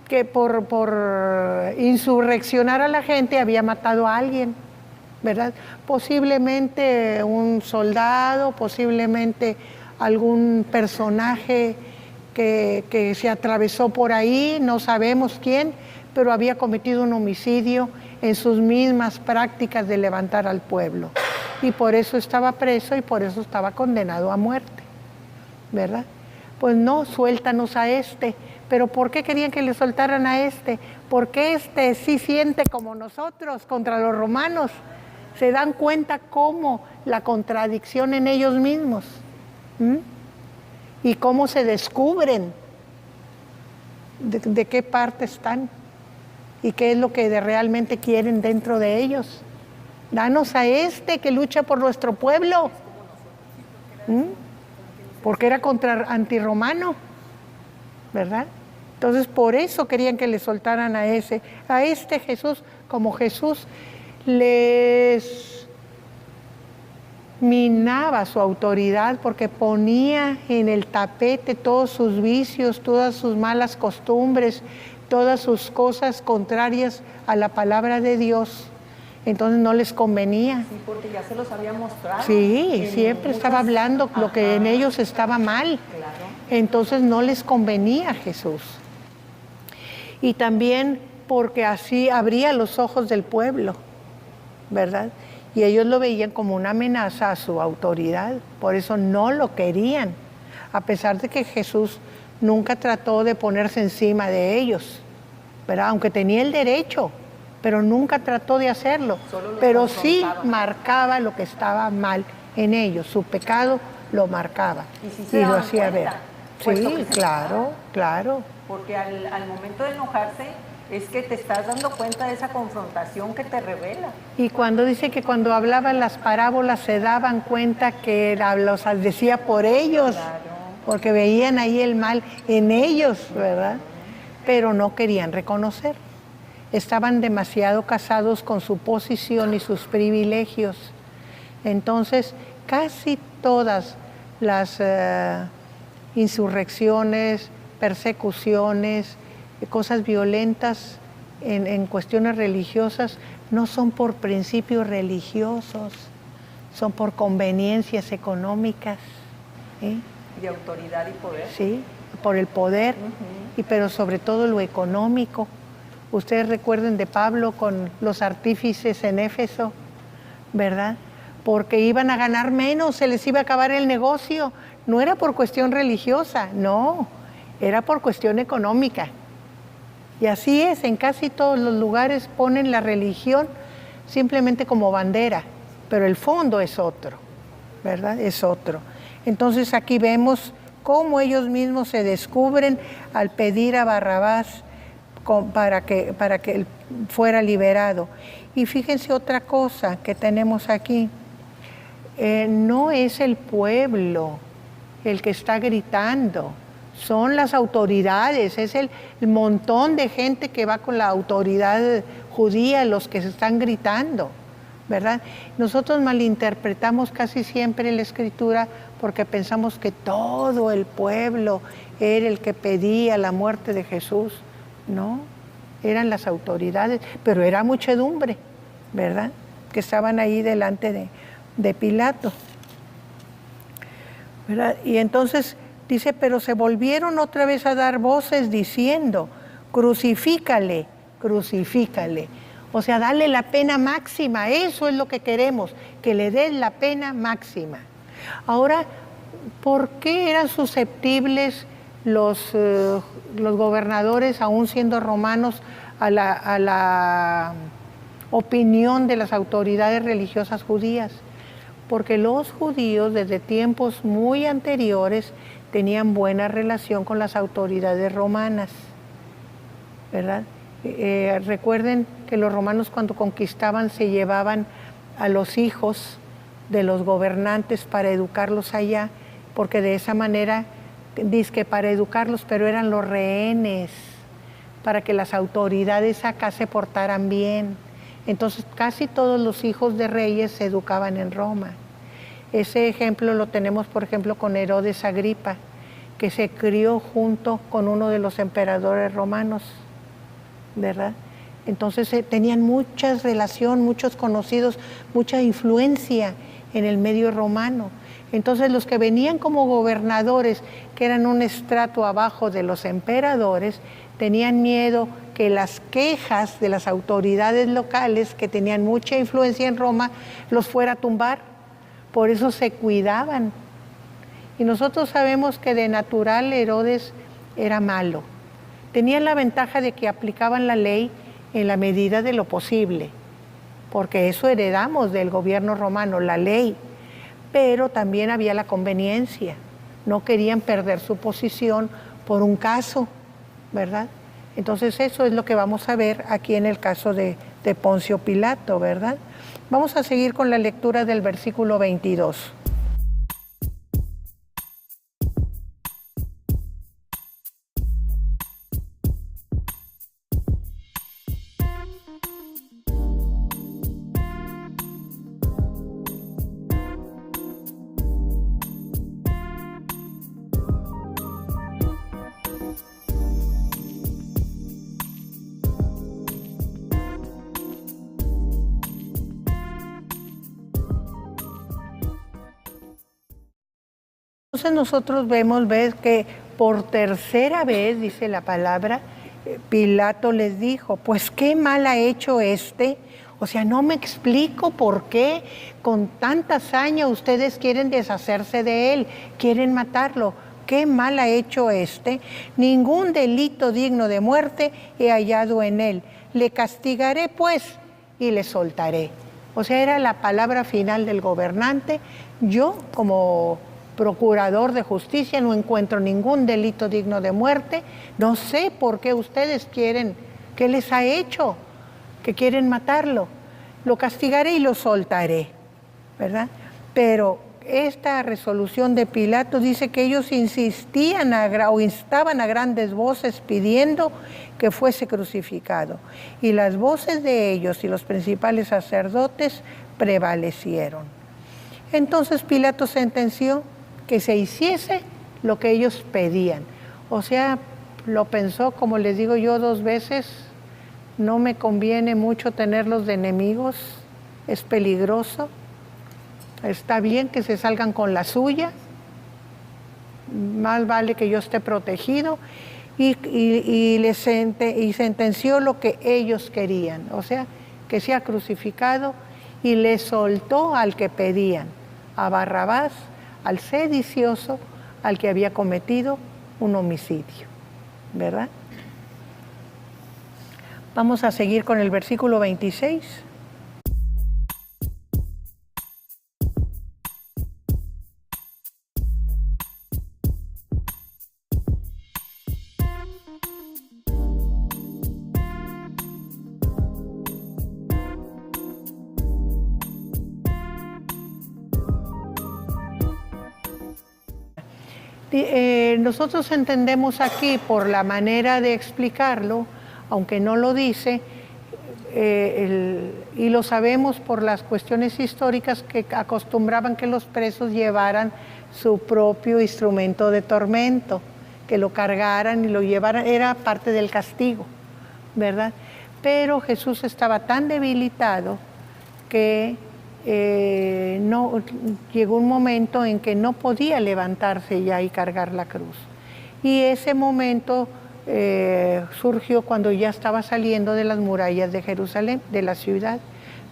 que por insurreccionar a la gente, había matado a alguien, ¿verdad? Posiblemente un soldado, posiblemente algún personaje que se atravesó por ahí, no sabemos quién, pero había cometido un homicidio en sus mismas prácticas de levantar al pueblo. Y por eso estaba preso y por eso estaba condenado a muerte, ¿verdad? Pues no, suéltanos a este. ¿Pero por qué querían que le soltaran a este? Porque este sí siente como nosotros contra los romanos. Se dan cuenta cómo la contradicción en ellos mismos. Y cómo se descubren de qué parte están y qué es lo que realmente quieren dentro de ellos. Danos a este que lucha por nuestro pueblo. Porque era antirromano, ¿verdad? Entonces por eso querían que le soltaran a este Jesús, como Jesús les minaba su autoridad porque ponía en el tapete todos sus vicios, todas sus malas costumbres, todas sus cosas contrarias a la palabra de Dios. Entonces no les convenía. Sí, porque ya se los había mostrado. Sí, siempre estaba hablando lo que en ellos estaba mal. Claro. Entonces no les convenía a Jesús. Y también porque así abría los ojos del pueblo, ¿verdad? Y ellos lo veían como una amenaza a su autoridad, por eso no lo querían, a pesar de que Jesús nunca trató de ponerse encima de ellos, ¿verdad? Aunque tenía el derecho, pero nunca trató de hacerlo, pero sí marcaba lo que estaba mal en ellos, su pecado lo marcaba y lo hacía ver. Sí, claro, claro. Porque al momento de enojarse, es que te estás dando cuenta de esa confrontación que te revela. Y cuando dice que cuando hablaban las parábolas se daban cuenta que los decía por ellos, claro, porque veían ahí el mal en ellos, ¿verdad? Pero no querían reconocer. Estaban demasiado casados con su posición y sus privilegios. Entonces, casi todas las insurrecciones, persecuciones, cosas violentas en cuestiones religiosas no son por principios religiosos, son por conveniencias económicas. De autoridad y poder. Sí, por el poder, pero sobre todo lo económico. Ustedes recuerden de Pablo con los artífices en Éfeso, ¿verdad? Porque iban a ganar menos, se les iba a acabar el negocio. No era por cuestión religiosa, no, era por cuestión económica. Y así es, en casi todos los lugares ponen la religión simplemente como bandera, pero el fondo es otro, ¿verdad? Es otro. Entonces aquí vemos cómo ellos mismos se descubren al pedir a Barrabás para que él fuera liberado. Y fíjense otra cosa que tenemos aquí, no es el pueblo el que está gritando, son las autoridades, es el montón de gente que va con la autoridad judía los que se están gritando, ¿verdad? Nosotros malinterpretamos casi siempre la Escritura porque pensamos que todo el pueblo era el que pedía la muerte de Jesús. No, eran las autoridades, pero era muchedumbre, ¿verdad? Que estaban ahí delante de Pilato, ¿verdad? Y entonces dice, pero se volvieron otra vez a dar voces diciendo, crucifícale, crucifícale. O sea, dale la pena máxima, eso es lo que queremos, que le den la pena máxima. Ahora, ¿por qué eran susceptibles los gobernadores, aún siendo romanos, a la opinión de las autoridades religiosas judías? Porque los judíos desde tiempos muy anteriores tenían buena relación con las autoridades romanas, ¿verdad? Recuerden que los romanos cuando conquistaban se llevaban a los hijos de los gobernantes para educarlos allá, porque de esa manera, dizque para educarlos, pero eran los rehenes, para que las autoridades acá se portaran bien. Entonces casi todos los hijos de reyes se educaban en Roma. Ese ejemplo lo tenemos, por ejemplo, con Herodes Agripa, que se crió junto con uno de los emperadores romanos, ¿verdad? Entonces tenían mucha relación, muchos conocidos, mucha influencia en el medio romano. Entonces los que venían como gobernadores, que eran un estrato abajo de los emperadores, tenían miedo que las quejas de las autoridades locales, que tenían mucha influencia en Roma, los fuera a tumbar. Por eso se cuidaban. Y nosotros sabemos que de natural Herodes era malo. Tenían la ventaja de que aplicaban la ley en la medida de lo posible, porque eso heredamos del gobierno romano, la ley. Pero también había la conveniencia. No querían perder su posición por un caso, ¿verdad? Entonces eso es lo que vamos a ver aquí en el caso de Poncio Pilato, ¿verdad? Vamos a seguir con la lectura del versículo 22. Entonces nosotros vemos que por tercera vez, dice la palabra, Pilato les dijo, pues qué mal ha hecho este. O sea, no me explico por qué con tanta hazaña ustedes quieren deshacerse de él, quieren matarlo. Qué mal ha hecho este. Ningún delito digno de muerte he hallado en él. Le castigaré pues y le soltaré. O sea, era la palabra final del gobernante. Yo como procurador de justicia no encuentro ningún delito digno de muerte. No sé por qué ustedes quieren, qué les ha hecho, que quieren matarlo. Lo castigaré y lo soltaré, ¿verdad? Pero esta resolución de Pilato dice que ellos insistían o instaban a grandes voces pidiendo que fuese crucificado. Y las voces de ellos y los principales sacerdotes prevalecieron. Entonces Pilato sentenció que se hiciese lo que ellos pedían. O sea, lo pensó, como les digo yo 2 veces, no me conviene mucho tenerlos de enemigos, es peligroso. Está bien que se salgan con la suya, más vale que yo esté protegido, y sentenció lo que ellos querían, o sea, que sea crucificado, y le soltó al que pedían, a Barrabás, al sedicioso, al que había cometido un homicidio, ¿verdad? Vamos a seguir con el versículo 26. Nosotros entendemos aquí por la manera de explicarlo, aunque no lo dice, y lo sabemos por las cuestiones históricas que acostumbraban que los presos llevaran su propio instrumento de tormento, que lo cargaran y lo llevaran, era parte del castigo, ¿verdad? Pero Jesús estaba tan debilitado que no, llegó un momento en que no podía levantarse ya y cargar la cruz. Y ese momento surgió cuando ya estaba saliendo de las murallas de Jerusalén, de la ciudad,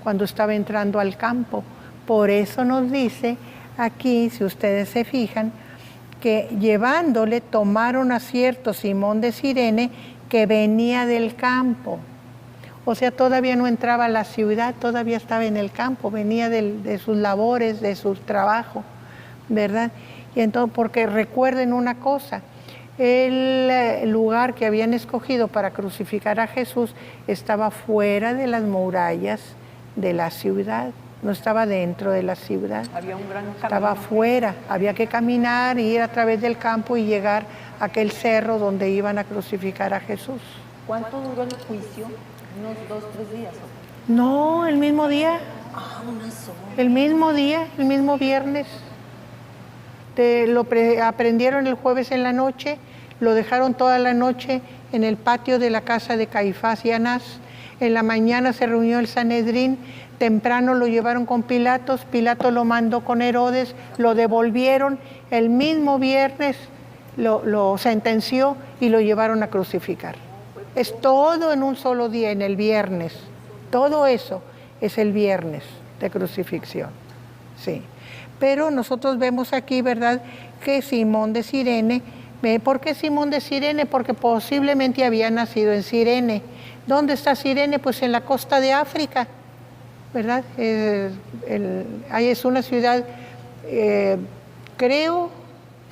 cuando estaba entrando al campo. Por eso nos dice aquí, si ustedes se fijan, que llevándole tomaron a cierto Simón de Cirene que venía del campo. O sea, todavía no entraba a la ciudad, todavía estaba en el campo, venía de sus labores, de su trabajo, ¿verdad? Y entonces, porque recuerden una cosa, el lugar que habían escogido para crucificar a Jesús estaba fuera de las murallas de la ciudad, no estaba dentro de la ciudad. Había un gran camino. Estaba afuera, había que caminar, ir a través del campo y llegar a aquel cerro donde iban a crucificar a Jesús. ¿Cuánto duró el juicio? ¿Unos 2, 3 días? No, el mismo día. Unas horas. El mismo día, el mismo viernes. Aprendieron el jueves en la noche, lo dejaron toda la noche en el patio de la casa de Caifás y Anás. En la mañana se reunió el Sanedrín, temprano lo llevaron con Pilatos, Pilato lo mandó con Herodes, lo devolvieron, el mismo viernes lo sentenció y lo llevaron a crucificar. Es todo en un solo día, en el viernes. Todo eso es el viernes de crucifixión. Sí. Pero nosotros vemos aquí, ¿verdad?, que Simón de Cirene, ¿por qué Simón de Cirene? Porque posiblemente había nacido en Cirene. ¿Dónde está Cirene? Pues en la costa de África, ¿verdad? Ahí es una ciudad, creo,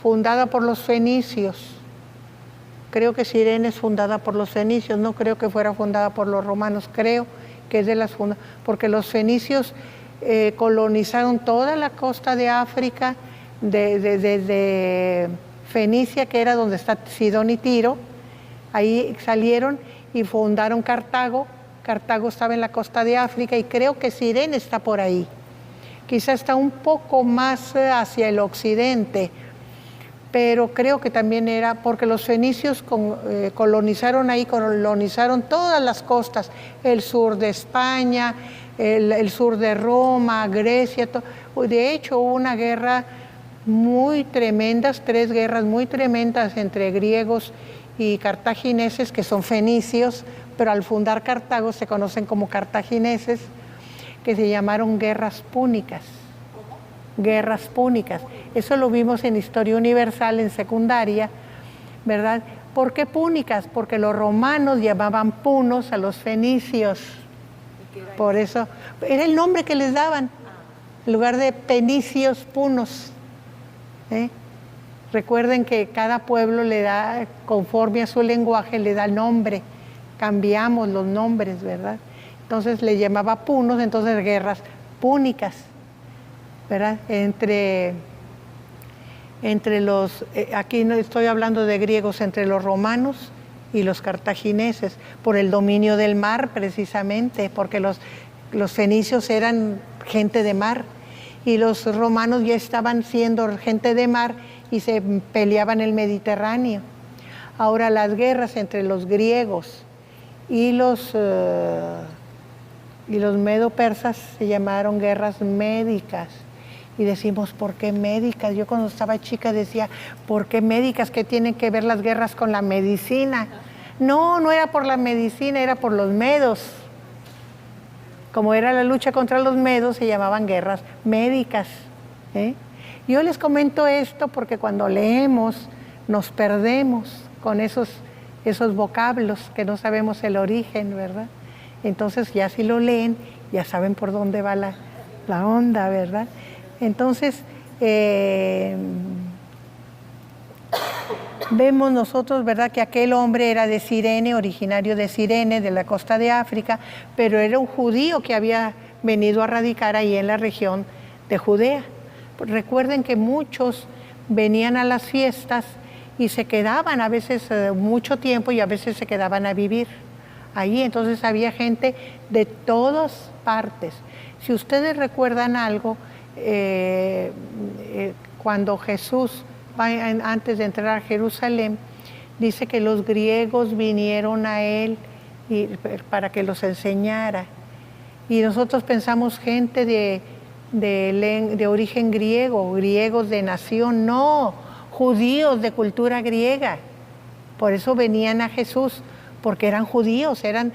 fundada por los fenicios. Creo que Cirene es fundada por los fenicios, no creo que fuera fundada por los romanos, creo que es de las fundadas, porque los fenicios colonizaron toda la costa de África, desde Fenicia, que era donde está Sidón y Tiro, ahí salieron y fundaron Cartago. Cartago estaba en la costa de África y creo que Cirene está por ahí. Quizá está un poco más hacia el occidente, pero creo que también era porque los fenicios colonizaron ahí, colonizaron todas las costas, el sur de España, el sur de Roma, Grecia. De hecho, hubo una guerra muy tremenda, 3 guerras muy tremendas entre griegos y cartagineses, que son fenicios, pero al fundar Cartago se conocen como cartagineses, que se llamaron guerras púnicas. Guerras púnicas. Eso lo vimos en Historia Universal en secundaria, ¿verdad? ¿Por qué púnicas? Porque los romanos llamaban punos a los fenicios. Por eso, era el nombre que les daban, en lugar de fenicios, punos. Recuerden que cada pueblo le da, conforme a su lenguaje, le da nombre. Cambiamos los nombres, ¿verdad? Entonces le llamaba punos, entonces guerras púnicas, ¿verdad? Entre los, aquí no estoy hablando de griegos, entre los romanos y los cartagineses, por el dominio del mar precisamente, porque los fenicios eran gente de mar y los romanos ya estaban siendo gente de mar y se peleaban el Mediterráneo. Ahora las guerras entre los griegos y los medo-persas se llamaron guerras médicas. Y decimos, ¿por qué médicas? Yo cuando estaba chica decía, ¿por qué médicas? ¿Qué tienen que ver las guerras con la medicina? No, no era por la medicina, era por los medos. Como era la lucha contra los medos, se llamaban guerras médicas. Yo les comento esto porque cuando leemos nos perdemos con esos vocablos que no sabemos el origen, ¿verdad? Entonces ya si lo leen, ya saben por dónde va la onda, ¿verdad? Entonces, vemos nosotros, ¿verdad?, que aquel hombre era de Cirene, originario de Cirene, de la costa de África, pero era un judío que había venido a radicar ahí en la región de Judea. Recuerden que muchos venían a las fiestas y se quedaban a veces mucho tiempo y a veces se quedaban a vivir ahí. Entonces había gente de todas partes. Si ustedes recuerdan algo, cuando Jesús va antes de entrar a Jerusalén, dice que los griegos vinieron a él para que los enseñara. Y nosotros pensamos gente de origen griego, griegos de nación, no, judíos de cultura griega. Por eso venían a Jesús, porque eran judíos, eran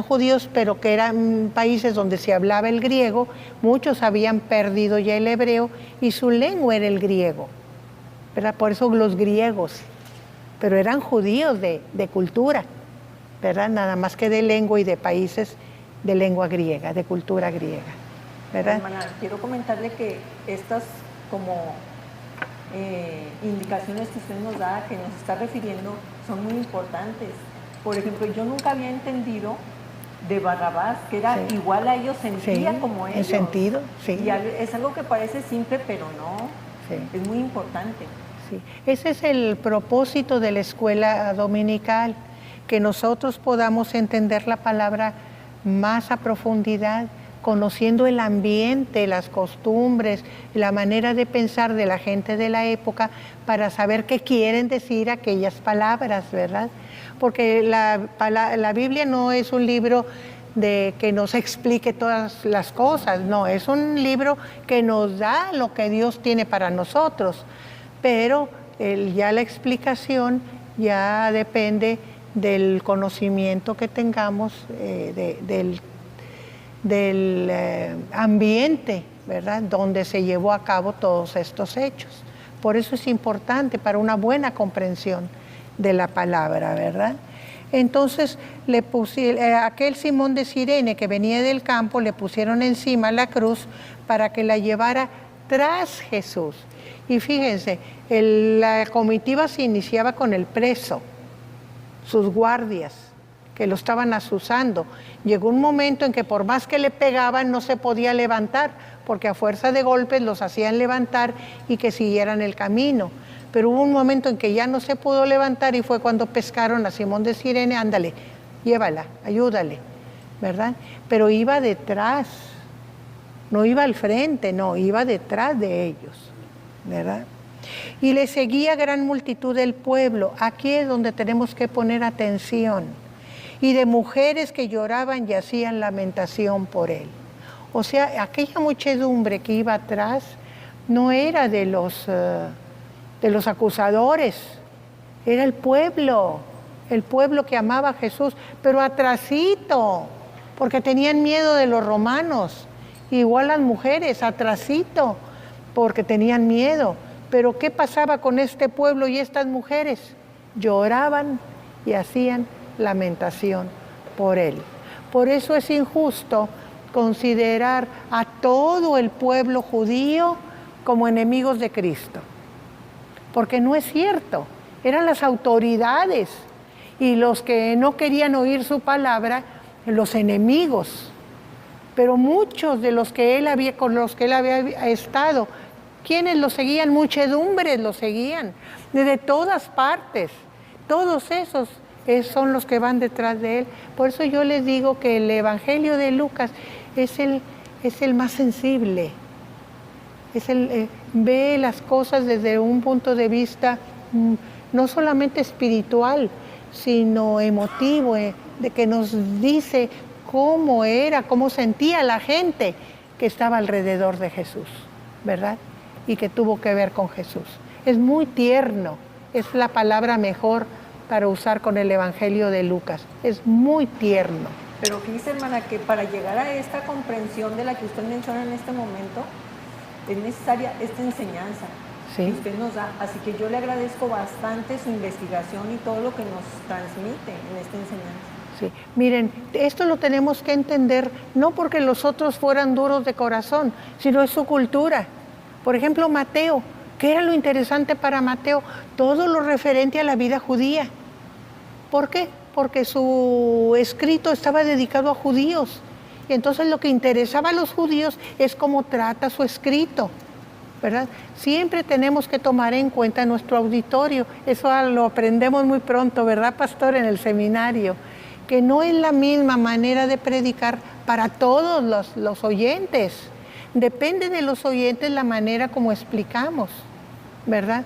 judíos, pero que eran países donde se hablaba el griego. Muchos habían perdido ya el hebreo y su lengua era el griego, ¿verdad? Por eso los griegos, pero eran judíos de cultura, ¿verdad? Nada más que de lengua y de países de lengua griega, de cultura griega, ¿verdad? Hermana, quiero comentarle que estas como indicaciones que usted nos da, que nos está refiriendo, son muy importantes. Por ejemplo, yo nunca había entendido de Barrabás, que era igual a ellos, sentía como ellos. En sentido, sí. Y es algo que parece simple, pero no, es muy importante. Sí. Ese es el propósito de la escuela dominical, que nosotros podamos entender la palabra más a profundidad, conociendo el ambiente, las costumbres, la manera de pensar de la gente de la época, para saber qué quieren decir aquellas palabras, ¿verdad? Porque la Biblia no es un libro que nos explique todas las cosas, no, es un libro que nos da lo que Dios tiene para nosotros, pero ya la explicación ya depende del conocimiento que tengamos del ambiente, ¿verdad?, donde se llevó a cabo todos estos hechos. Por eso es importante para una buena comprensión de la palabra, ¿verdad? Entonces, aquel Simón de Cirene que venía del campo, le pusieron encima la cruz para que la llevara tras Jesús. Y fíjense, la comitiva se iniciaba con el preso, sus guardias, que lo estaban azuzando. Llegó un momento en que por más que le pegaban no se podía levantar, porque a fuerza de golpes los hacían levantar y que siguieran el camino. Pero hubo un momento en que ya no se pudo levantar y fue cuando pescaron a Simón de Cirene, ándale, llévala, ayúdale, ¿verdad? Pero iba detrás, no iba al frente, no, iba detrás de ellos, ¿verdad? Y le seguía gran multitud del pueblo. Aquí es donde tenemos que poner atención. Y de mujeres que lloraban y hacían lamentación por él. O sea, aquella muchedumbre que iba atrás no era de los acusadores, era el pueblo que amaba a Jesús, pero atrasito, porque tenían miedo de los romanos. Igual las mujeres, atrasito, porque tenían miedo. Pero ¿qué pasaba con este pueblo y estas mujeres? Lloraban y hacían lamentación por él. Por eso es injusto considerar a todo el pueblo judío como enemigos de Cristo, porque no es cierto, eran las autoridades y los que no querían oír su palabra, los enemigos. Pero muchos de los que con los que él había estado, ¿quiénes lo seguían? Muchedumbres lo seguían, de todas partes. Todos esos son los que van detrás de él. Por eso yo les digo que el Evangelio de Lucas es el más sensible. Ve las cosas desde un punto de vista no solamente espiritual, sino emotivo, de que nos dice cómo era, cómo sentía la gente que estaba alrededor de Jesús, ¿verdad? Y que tuvo que ver con Jesús. Es muy tierno, es la palabra mejor para usar con el Evangelio de Lucas. Es muy tierno. Pero fíjese, hermana, que para llegar a esta comprensión de la que usted menciona en este momento, es necesaria esta enseñanza que usted nos da. Así que yo le agradezco bastante su investigación y todo lo que nos transmite en esta enseñanza. Sí. Miren, esto lo tenemos que entender no porque los otros fueran duros de corazón, sino es su cultura. Por ejemplo, Mateo. ¿Qué era lo interesante para Mateo? Todo lo referente a la vida judía. ¿Por qué? Porque su escrito estaba dedicado a judíos. Y entonces lo que interesaba a los judíos es cómo trata su escrito, ¿verdad? Siempre tenemos que tomar en cuenta nuestro auditorio. Eso lo aprendemos muy pronto, ¿verdad, pastor? En el seminario. Que no es la misma manera de predicar para todos los oyentes. Depende de los oyentes la manera como explicamos, ¿verdad?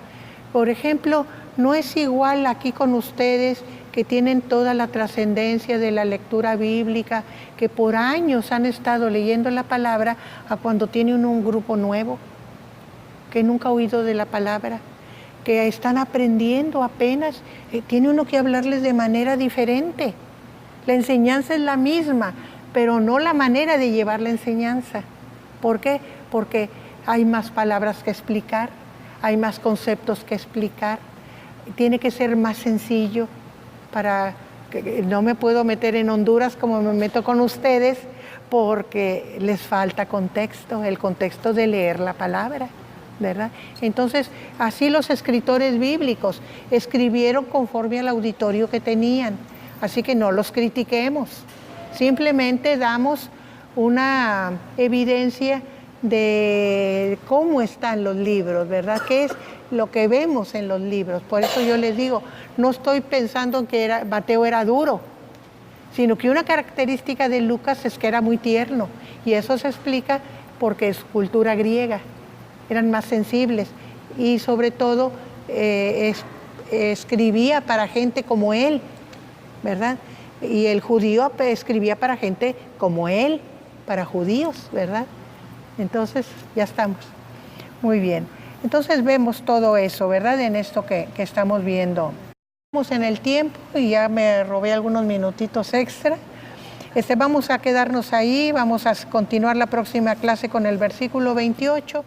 Por ejemplo, no es igual aquí con ustedes que tienen toda la trascendencia de la lectura bíblica, que por años han estado leyendo la palabra, a cuando tiene uno un grupo nuevo, que nunca ha oído de la palabra, que están aprendiendo apenas, tiene uno que hablarles de manera diferente. La enseñanza es la misma, pero no la manera de llevar la enseñanza. ¿Por qué? Porque hay más palabras que explicar, hay más conceptos que explicar. Tiene que ser más sencillo para que no me puedo meter en Honduras como me meto con ustedes, porque les falta contexto, el contexto de leer la palabra, ¿verdad? Entonces, así los escritores bíblicos escribieron conforme al auditorio que tenían, así que no los critiquemos, simplemente damos una evidencia de cómo están los libros, ¿verdad? ¿Qué es lo que vemos en los libros? Por eso yo les digo, no estoy pensando que Mateo era duro, sino que una característica de Lucas es que era muy tierno, y eso se explica porque es cultura griega, eran más sensibles, y sobre todo escribía para gente como él, ¿verdad? Y el judío escribía para gente como él, para judíos, ¿verdad? Entonces, ya estamos. Muy bien. Entonces vemos todo eso, ¿verdad? En esto que estamos viendo. Estamos en el tiempo y ya me robé algunos minutitos extra. Vamos a quedarnos ahí, vamos a continuar la próxima clase con el versículo 28.